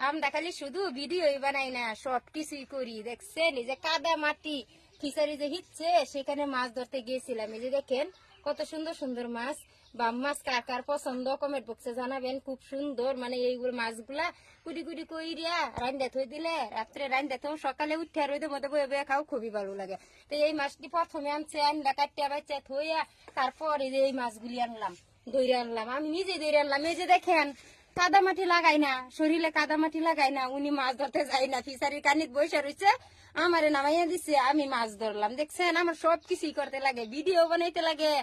আমরা খালি শুধু ভিডিওই বানাই না, সব কিছুই করি। দেখছেন এই যে কাদা মাটি ফিসারি যে হিচ্ছে, সেখানে মাছ ধরতে গিয়েছিলাম। এই যে দেখেন কত সুন্দর সুন্দর মাছ। বাম মাছ কার কার পছন্দ কমেন্ট বক্সে জানাবেন। খুব সুন্দর, মানে এইগুলো মাছগুলা কুটি কুটি কইরিয়া রান্দা থই দিলে রাত্রে রান্দা তো সকালে উঠে আর ওইদের মধ্যে বয়ে বয়ে খাও, খুবই ভালো লাগে। তো এই মাছটি প্রথমে আনছে, আনলা কাটিয়া বাচ্চা থইয়া তারপর এই যে এই মাছগুলি আনলাম, দইরে আনলাম, আমি নিজে দইরে আনলাম। এই যে দেখেন কাদা মাটি লাগাই না, শরীরে কাদা মাটি লাগাই না, উনি মাছ ধরতে যাই না, ফিসারির কানিত বসে রয়েছে, আমারে নামাইয়া দিছে, আমি মাছ ধরলাম। দেখছেন আমার সবকিছুই করতে লাগে, ভিডিও বানাইতে লাগে,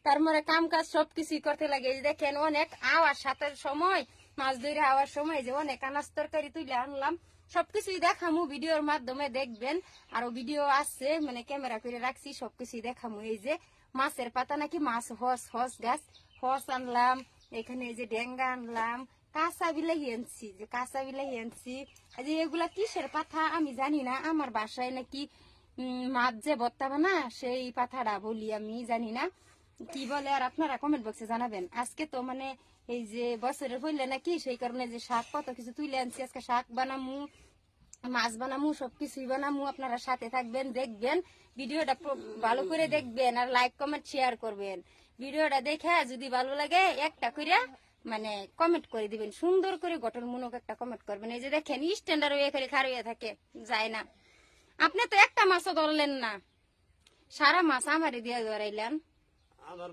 তারপরে কাম কাজ সবকিছুই করতে লাগে। দেখেন অনেক আওয়ার সাথের সময়, মাছ ধরে আওয়ার সময় যে অনেক আনাজ তরকারি তুলে আনলাম, সবকিছুই দেখামু ভিডিওর মাধ্যমে, দেখবেন। আরো ভিডিও আছে, মানে ক্যামেরা করে রাখছি, সবকিছুই দেখামু। এই যে মাছের পাতা নাকি মাছ হস গাছ, হস আনলাম, এখানে এই যে ডেঙ্গা আনলাম, কাঁচা বিলাহি আনছি, যে কাঁচা বিলাহি আনছি। যে এগুলা কিসের পাতা আমি জানি না, আমার বাসায় নাকি মাছ যে ভর্তা বানা সেই পাতাটা বলি, আমি জানি না কি বলে, আর আপনারা কমেন্ট বক্সে জানাবেন। আজকে তো মানে এই যে বছরের হইলে নাকি, সেই কারণে যে শাক কত কিছু তুলে আনছি, আজকে শাক বানামু, মাছ বানামু, সবকিছুই বানামু। আপনারা সাথে থাকবেন, দেখবেন ভিডিওটা ভালো করে দেখবেন, আর লাইক কমেন্ট শেয়ার করবেন। ভিডিওটা দেখে যদি ভালো লাগে একটা করে মানে কমেন্ট করে দিবেন, সুন্দর করে গঠনমূলক একটা কমেন্ট করবেন। এই যে দেখেন স্ট্যান্ডার হয়ে করে খাড়িয়ে থাকে, যায় না। আপনি তো একটা মাছও ধরলেন না, সারা মাছ আমারে দিয়ে ধরাইলেন। আমার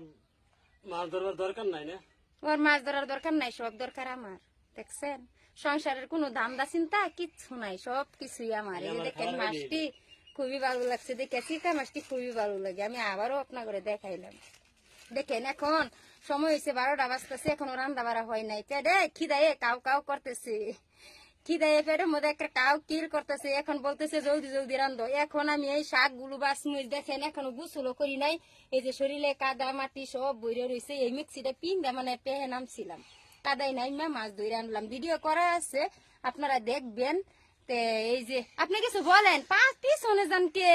মাছ ধরবার দরকার নাই না, ওর মাছ ধরার দরকার নাই, সব দরকার আমার। দেখছেন সংসারের কোনো দামদা চিন্তা কিচ্ছু নাই, সব কিছুই আমার। এই যে দেখেন মাছটি খুবই ভালো লাগছে, দেখে চিকা মাছটি খুবই ভালো লাগে। আমি আবারও আপনার করে দেখাইলাম। দেখেন এখন সময় হয়েছে 12টা বাজতেছে, এখনো রান্না বাড়া হয় নাই। পেটে খিদায়ে কাউ কাউ করতেছে, খিদায়ে পেটের মধ্যে একটা কাউ কিল করতেছে, এখন বলতেছে জলদি জলদি রান্ধো। এখন আমি এই শাক গুলো বাসমুই, দেখেন এখনো গুছুলো করি নাই। এই যে শরীরে কাদা মাটি সব বইরে রয়েছে, এই মিক্সিটা পিন্দা মানে পেহে নামছিলাম, কাদাই নাই মাছ ধরে আনলাম। ভিডিও করা আছে, আপনারা দেখবেন। এই যে আপনি কিছু বলেন, পিছনে যান কে,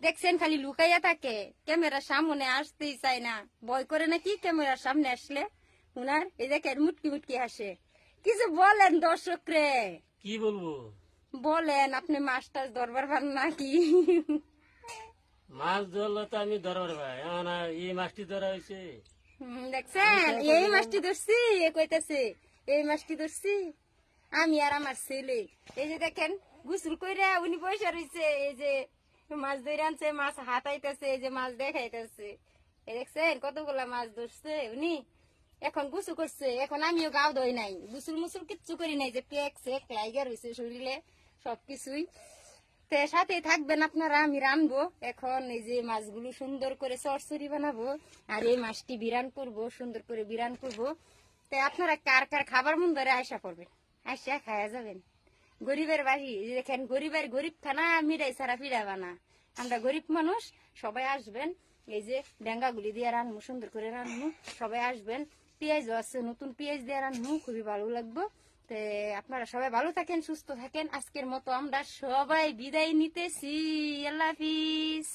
দেখছেন খালি লুকাইয়া থাকে, ক্যামেরার সামনে আসতেই চায় না, ভয় করে নাকি ক্যামেরার সামনে আসলে উনার। এই দেখেন মুটকি মুটকি হাসে। কিছু বলেন দর্শক রে, কি বলবো? বলেন আপনি মাছ টাছ ধরবার পান নাকি? মাছ ধরলে তো আমি ধরবার ভাই, এই মাছটি ধরা হয়েছে। দেখছেন এই মাছটি ধরছি, এ কইতেছে এই মাছটি ধরছি আমি আর আমার ছেলে। এই যে দেখেন গুসল কইরা উনি বসে রয়েছে, এই যে মাছ ধরে আনছে, মাছ হাতাইতেছে, এই যে মাছ দেখাইতেছে। দেখছেন কতগুলা মাছ ধরছে উনি। এখন গুসু করছে, এখন আমিও গাও ধই নাই, গুসুল মুসুল কিচ্ছু করি নাই, যে পেক সেক লাইগা রয়েছে শরীরে সবকিছুই। সাথে থাকবেন আপনারা, আমি রানবো এখন। এই যে মাছগুলো সুন্দর করে চরচড়ি বানাবো, আর এই মাছটি বিরান করবো, সুন্দর করে বিরান করবো। তাই আপনারা কার কার খাবার মন ধরে আশা করবেন, আসা খায়া যাবেন। গরিবের বাড়ি দেখেন, গরিবের গরিব খানা মিরাই ছাড়া ফিরাবা না, আমরা গরিব মানুষ, সবাই আসবেন। এই যে ডেঙ্গাগুলি দিয়ে রানবো, সুন্দর করে রানবো, সবাই আসবেন। পেঁয়াজও আছে, নতুন পেঁয়াজ দিয়ে রানবো, খুবই ভালো লাগবে। তো আপনারা সবাই ভালো থাকেন, সুস্থ থাকেন। আজকের মতো আমরা সবাই বিদায় নিতেছি, আল্লাহ হাফিজ।